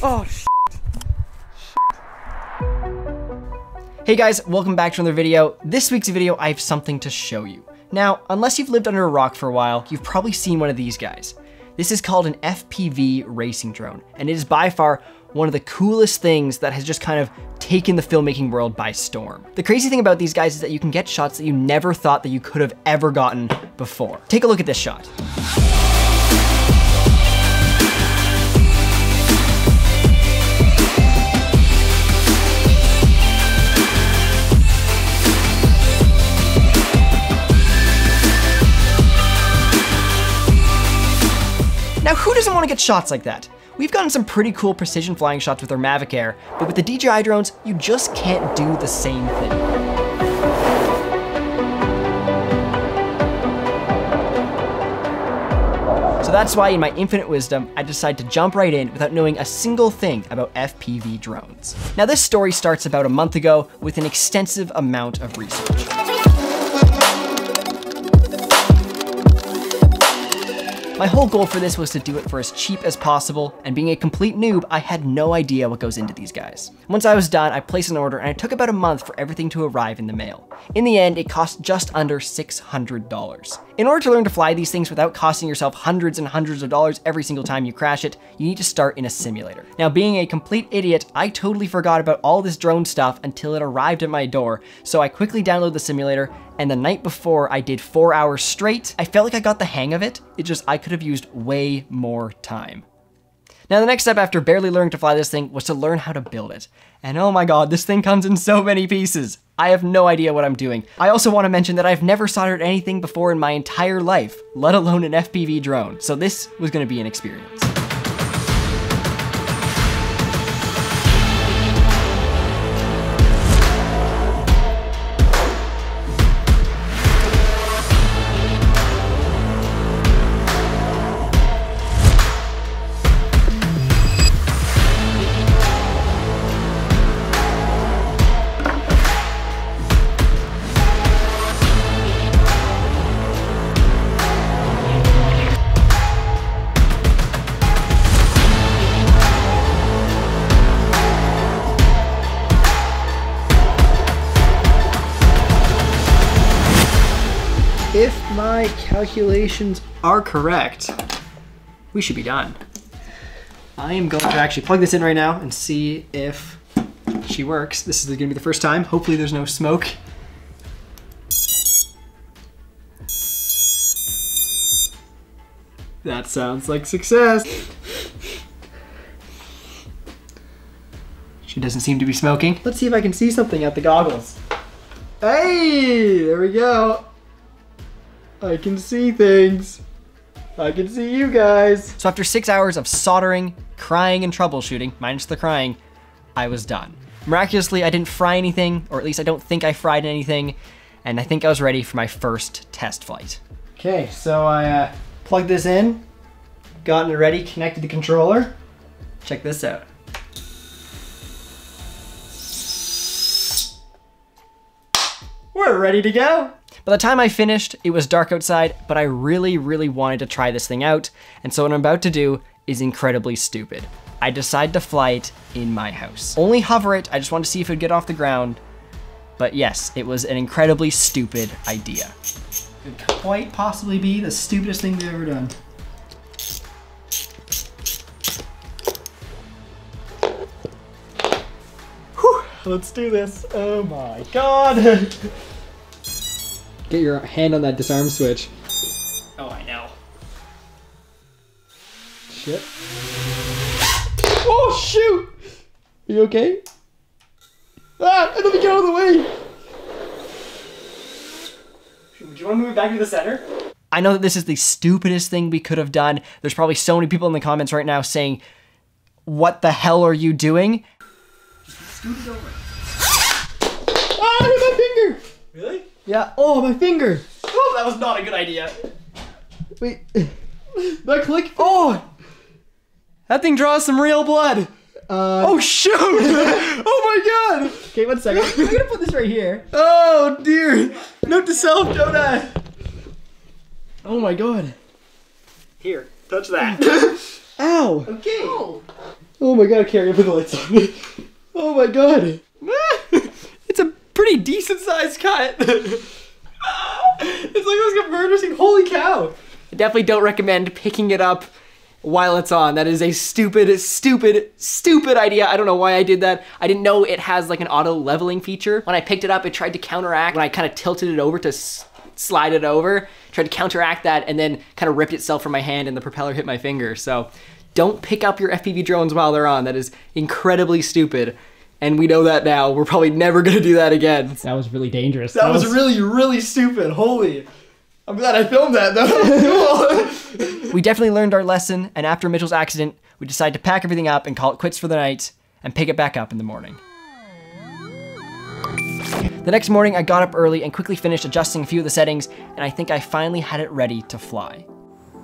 Oh, shit. Hey guys, welcome back to another video. This week's video, I have something to show you. Now, unless you've lived under a rock for a while, you've probably seen one of these guys. This is called an FPV racing drone, and it is by far one of the coolest things that has just kind of taken the filmmaking world by storm. The crazy thing about these guys is that you can get shots that you never thought that you could have ever gotten before. Take a look at this shot. Now, who doesn't want to get shots like that? We've gotten some pretty cool precision flying shots with our Mavic Air, but with the DJI drones, you just can't do the same thing. So that's why, in my infinite wisdom, I decided to jump right in without knowing a single thing about FPV drones. Now, this story starts about a month ago with an extensive amount of research. My whole goal for this was to do it for as cheap as possible, and being a complete noob, I had no idea what goes into these guys. Once I was done, I placed an order and it took about a month for everything to arrive in the mail. In the end, it cost just under $600. In order to learn to fly these things without costing yourself hundreds and hundreds of dollars every single time you crash it, you need to start in a simulator. Now, being a complete idiot, I totally forgot about all this drone stuff until it arrived at my door, so I quickly downloaded the simulator, and the night before I did 4 hours straight. I felt like I got the hang of it. It just, I could have used way more time. Now, the next step after barely learning to fly this thing was to learn how to build it. And oh my God, this thing comes in so many pieces. I have no idea what I'm doing. I also want to mention that I've never soldered anything before in my entire life, let alone an FPV drone. So this was going to be an experience. If my calculations are correct, we should be done. I am going to actually plug this in right now and see if she works. This is gonna be the first time. Hopefully there's no smoke. That sounds like success. She doesn't seem to be smoking. Let's see if I can see something at the goggles. Hey, there we go. I can see things. I can see you guys. So after 6 hours of soldering, crying, and troubleshooting, minus the crying, I was done. Miraculously, I didn't fry anything, or at least I don't think I fried anything, and I think I was ready for my first test flight. Okay, so I plugged this in, gotten it ready, connected the controller. Check this out. We're ready to go. By the time I finished, it was dark outside, but I really, really wanted to try this thing out, and so what I'm about to do is incredibly stupid. I decided to fly it in my house. Only hover it, I just wanted to see if it would get off the ground, but yes, it was an incredibly stupid idea. It could quite possibly be the stupidest thing they've ever done. Whew, let's do this. Oh my God. Get your hand on that disarm switch. Oh, I know. Shit. Oh, shoot! Are you okay? Ah, let me get out of the way! Would you want to move it back to the center? I know that this is the stupidest thing we could have done. There's probably so many people in the comments right now saying, what the hell are you doing? Just scoot it over. Ah, I hit my finger! Really? Yeah. Oh, my finger. Oh, that was not a good idea. Wait. Did I click? Oh! That thing draws some real blood. Oh, shoot! Oh, my God! Okay, 1 second. I'm gonna put this right here. Oh, dear. Note to self, don't I? Oh, my God. Here. Touch that. Ow! Okay. Oh my god, I can't even put the lights on. Oh my god. It's a pretty decent sized cut. It's like it was a murder scene. Holy cow. I definitely don't recommend picking it up while it's on. That is a stupid, stupid, stupid idea. I don't know why I did that. I didn't know it has like an auto leveling feature. When I picked it up, it tried to counteract when I kind of tilted it over to slide it over. Tried to counteract that and then kind of ripped itself from my hand and the propeller hit my finger. So don't pick up your FPV drones while they're on. That is incredibly stupid. And we know that now. We're probably never gonna do that again. That was really dangerous. That was really, really stupid. Holy. I'm glad I filmed that though. Cool. We definitely learned our lesson, and after Mitchell's accident, we decided to pack everything up and call it quits for the night and pick it back up in the morning. The next morning, I got up early and quickly finished adjusting a few of the settings, and I think I finally had it ready to fly.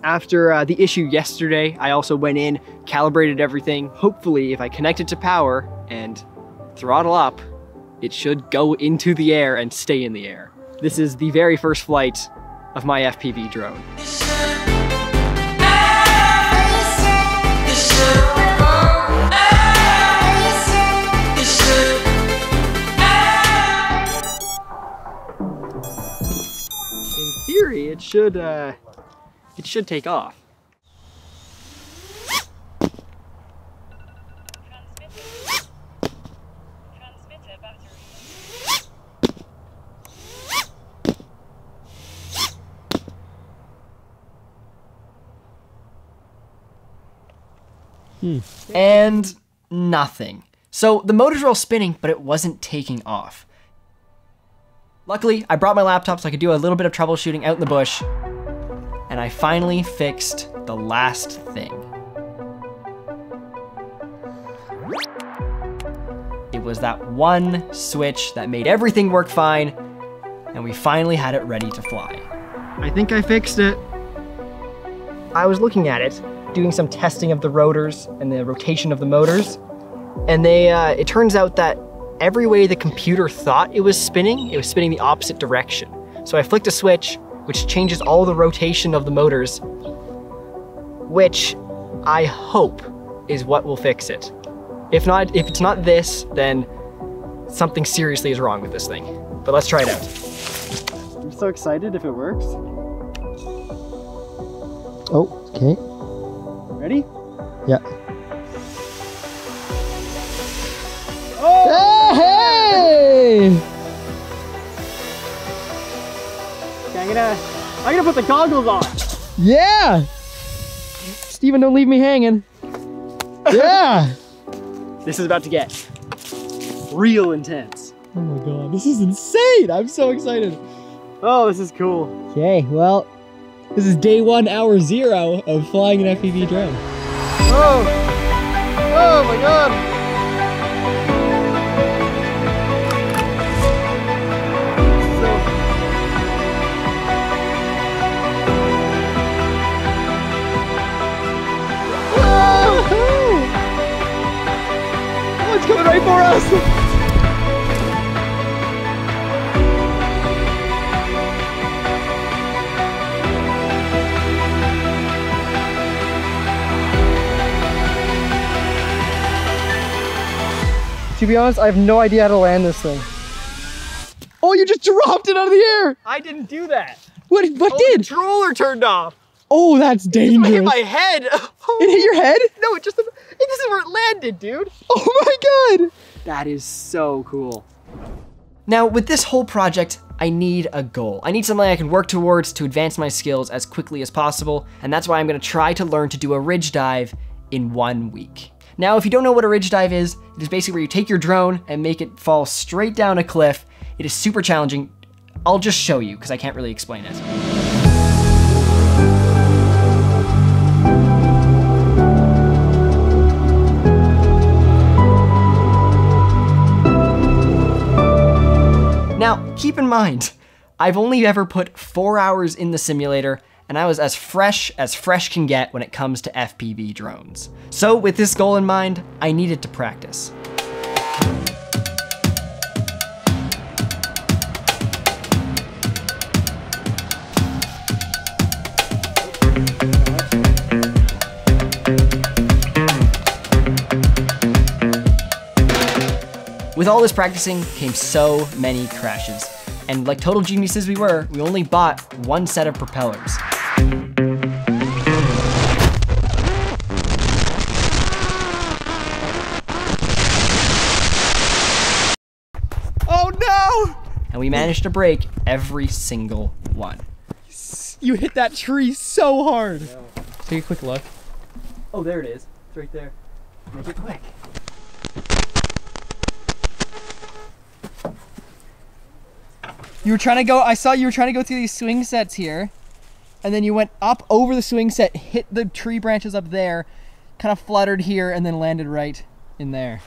After the issue yesterday, I also went in, calibrated everything. Hopefully, if I connect it to power and throttle up, it should go into the air and stay in the air. This is the very first flight of my FPV drone. In theory, it should take off. And nothing. So the motors were all spinning, but it wasn't taking off. Luckily, I brought my laptop so I could do a little bit of troubleshooting out in the bush, and I finally fixed the last thing. It was that one switch that made everything work fine, and we finally had it ready to fly. I think I fixed it. I was looking at it, doing some testing of the rotors and the rotation of the motors, and it turns out that every way the computer thought it was spinning the opposite direction. So I flicked a switch, which changes all the rotation of the motors, which I hope is what will fix it. If it's not this, then something seriously is wrong with this thing. But let's try it out. I'm so excited if it works. Oh, okay. Ready? Yeah. Oh! Hey! Okay, I'm gonna put the goggles on. Yeah! Steven, don't leave me hanging. Yeah! This is about to get real intense. Oh my god, this is insane! I'm so excited. Oh, this is cool. Okay, well, this is day 1, hour 0 of flying an FPV drone. Oh! Oh my god! Oh, it's coming right for us! To be honest, I have no idea how to land this thing. Oh, you just dropped it out of the air! I didn't do that. What The did? controller turned off. Oh, that's dangerous. It hit my head. It hit your head? No, this is where it landed, dude. Oh my god! That is so cool. Now, with this whole project, I need a goal. I need something I can work towards to advance my skills as quickly as possible, and that's why I'm gonna try to learn to do a ridge dive in 1 week. Now, if you don't know what a ridge dive is, it is basically where you take your drone and make it fall straight down a cliff. It is super challenging. I'll just show you, because I can't really explain it. Now, keep in mind, I've only ever put 4 hours in the simulator, and I was as fresh can get when it comes to FPV drones. So with this goal in mind, I needed to practice. With all this practicing came so many crashes. And like total geniuses we were, we only bought one set of propellers. Oh no! And we managed to break every single one. You hit that tree so hard. Yeah. Take a quick look. Oh, there it is. It's right there. Make it quick. You were trying to go, I saw you were trying to go through these swing sets here, and then you went up over the swing set, hit the tree branches up there, kind of fluttered here, and then landed right in there.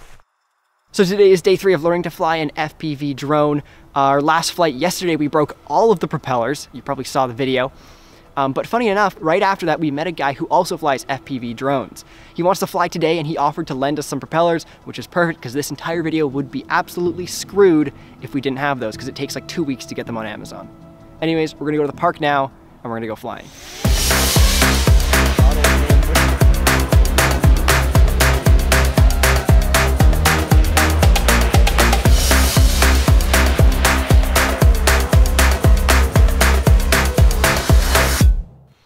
So today is day 3 of learning to fly an FPV drone. Our last flight yesterday, we broke all of the propellers. You probably saw the video. But funny enough, right after that, we met a guy who also flies FPV drones. He wants to fly today and he offered to lend us some propellers, which is perfect because this entire video would be absolutely screwed if we didn't have those because it takes like 2 weeks to get them on Amazon. Anyways, we're gonna go to the park now and we're gonna go flying.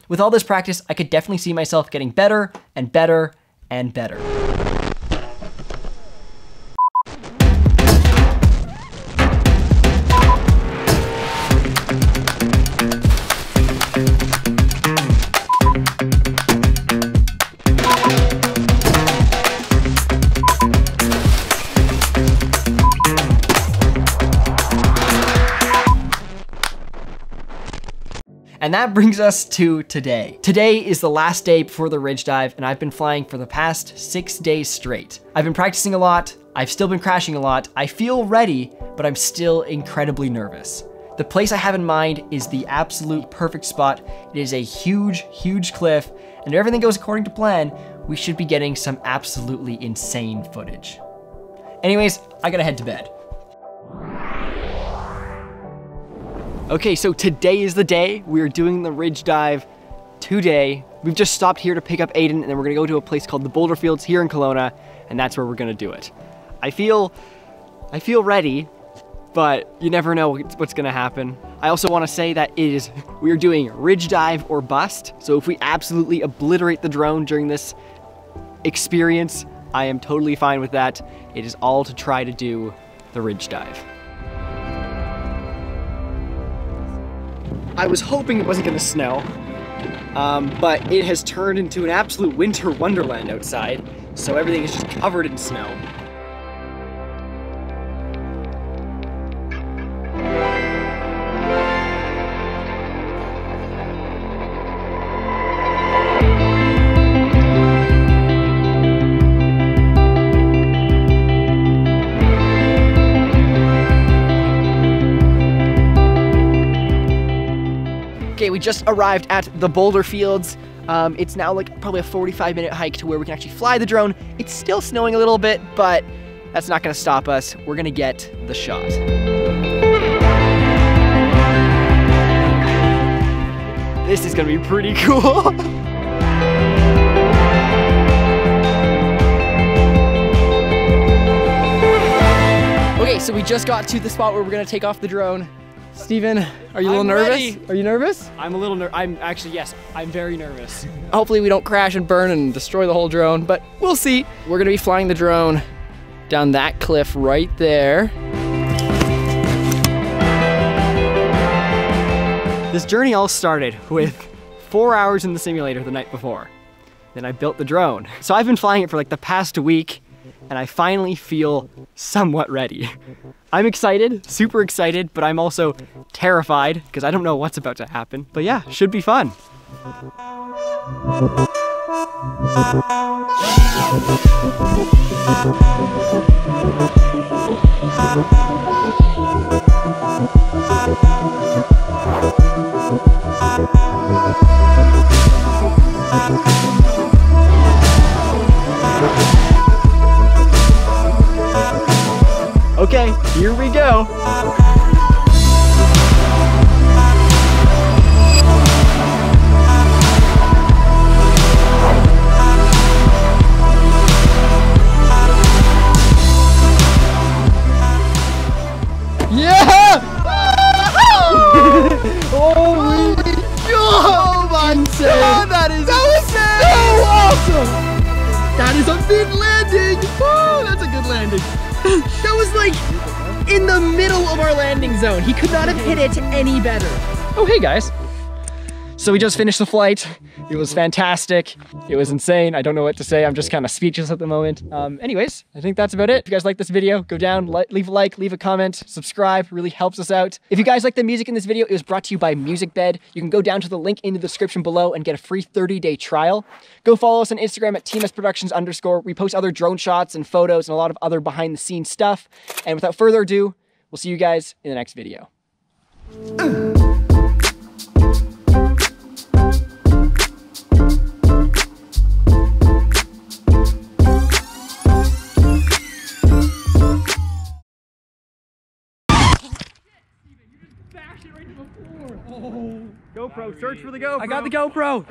With all this practice, I could definitely see myself getting better and better and better. And that brings us to today. Today is the last day before the ridge dive, and I've been flying for the past 6 days straight. I've been practicing a lot, I've still been crashing a lot, I feel ready, but I'm still incredibly nervous. The place I have in mind is the absolute perfect spot. It is a huge, huge cliff, and if everything goes according to plan, we should be getting some absolutely insane footage. Anyways, I gotta head to bed. Okay, so today is the day. We're doing the ridge dive today. We've just stopped here to pick up Aiden, and then we're gonna go to a place called the Boulder Fields here in Kelowna, and that's where we're gonna do it. I feel ready, but you never know what's gonna happen. I also wanna say that we are doing ridge dive or bust. So if we absolutely obliterate the drone during this experience, I am totally fine with that. It is all to try to do the ridge dive. I was hoping it wasn't gonna snow, but it has turned into an absolute winter wonderland outside, so everything is just covered in snow. Okay, we just arrived at the Boulder Fields. It's now like probably a 45-minute hike to where we can actually fly the drone. It's still snowing a little bit, but that's not gonna stop us. We're gonna get the shot. This is gonna be pretty cool. Okay, so we just got to the spot where we're gonna take off the drone. Steven, are you a little nervous? Ready. Are you nervous? I'm a little nervous. I'm actually, yes, I'm very nervous. Hopefully we don't crash and burn and destroy the whole drone, but we'll see. We're gonna be flying the drone down that cliff right there. This journey all started with 4 hours in the simulator the night before. Then I built the drone. So I've been flying it for like the past week, and I finally feel somewhat ready. I'm excited, super excited, but I'm also terrified because I don't know what's about to happen. But yeah, should be fun. Okay, here we go. That was like in the middle of our landing zone. He could not have hit it any better. Oh, hey guys. So we just finished the flight. It was fantastic. It was insane. I don't know what to say. I'm just kind of speechless at the moment. Anyways, I think that's about it. If you guys like this video, go down, leave a like, leave a comment, subscribe, really helps us out. If you guys like the music in this video, it was brought to you by MusicBed. You can go down to the link in the description below and get a free 30-day trial. Go follow us on Instagram at TMSProductions_. We post other drone shots and photos and a lot of other behind the scenes stuff. And without further ado, we'll see you guys in the next video. GoPro, search for the GoPro. I got the GoPro.